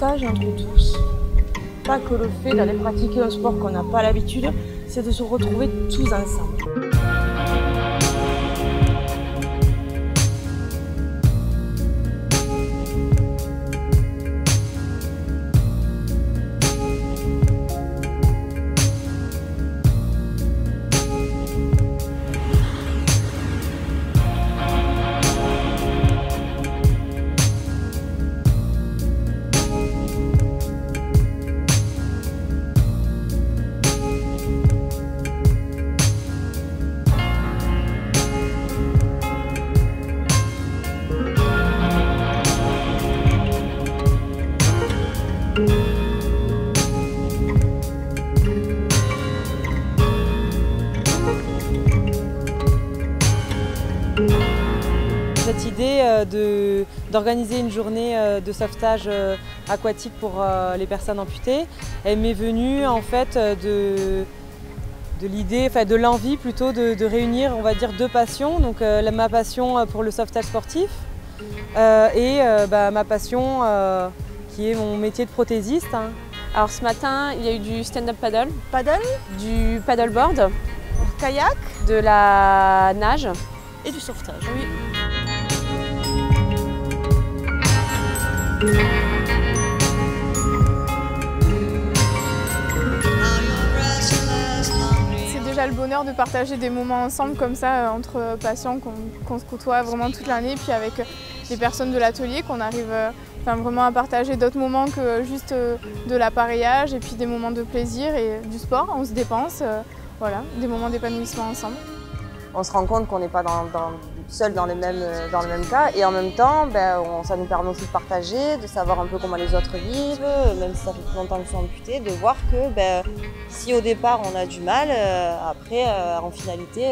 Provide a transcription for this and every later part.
partage entre tous. Pas que le fait d'aller pratiquer un sport qu'on n'a pas l'habitude, c'est de se retrouver tous ensemble. Cette idée d'organiser une journée de sauvetage aquatique pour les personnes amputées, elle m'est venue en fait de l'idée, enfin de l'envie plutôt de réunir, on va dire, deux passions. Donc ma passion pour le sauvetage sportif et ma passion qui est mon métier de prothésiste. Alors ce matin, il y a eu du stand-up paddle, du paddleboard, du kayak, de la nage et du sauvetage. Oui. C'est déjà le bonheur de partager des moments ensemble comme ça entre patients qu'on se côtoie vraiment toute l'année, puis avec les personnes de l'atelier qu'on arrive vraiment à partager d'autres moments que juste de l'appareillage et puis des moments de plaisir et du sport, on se dépense, voilà, des moments d'épanouissement ensemble. On se rend compte qu'on n'est pas seul dans le même cas et en même temps, ça nous permet aussi de partager, de savoir un peu comment les autres vivent, même si ça fait plus longtemps qu'ils sont amputés, de voir que si au départ on a du mal, après en finalité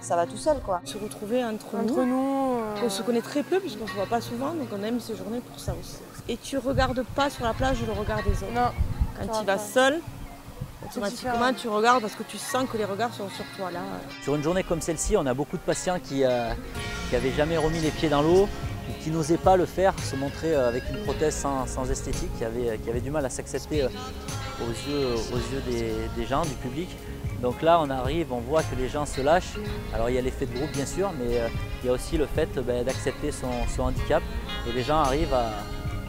ça va tout seul, quoi. Se retrouver entre nous, on se connaît très peu puisqu'on ne se voit pas souvent, donc on aime ces journées pour ça aussi. Et tu ne regardes pas sur la plage le regard des autres. Non. Quand tu vas seul, automatiquement tu regardes parce que tu sens que les regards sont sur toi là. Sur une journée comme celle-ci, on a beaucoup de patients qui n'avaient jamais remis les pieds dans l'eau ou qui n'osaient pas le faire, se montrer avec une prothèse sans esthétique, qui avaient du mal à s'accepter aux yeux des gens, du public. Donc là, on arrive, on voit que les gens se lâchent. Alors il y a l'effet de groupe bien sûr, mais il y a aussi le fait d'accepter son handicap. Et les gens arrivent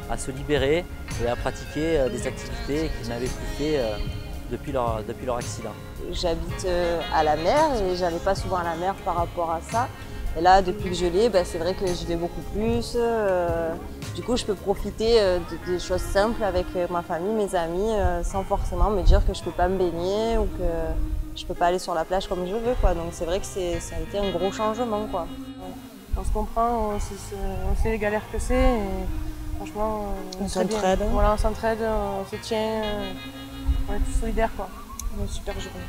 à se libérer et à pratiquer des activités qu'ils n'avaient plus fait depuis leur accident. J'habite à la mer et j'allais pas souvent à la mer par rapport à ça. Et là, depuis que je l'ai, c'est vrai que j'y vais beaucoup plus. Du coup, je peux profiter des choses simples avec ma famille, mes amis, sans forcément me dire que je peux pas me baigner ou que je peux pas aller sur la plage comme je veux, quoi. Donc c'est vrai que ça a été un gros changement, quoi. On se comprend, on sait les galères que c'est. Et franchement, on s'entraide. Voilà, on s'entraide, on se tient, on est tous solidaires, quoi. Une super journée.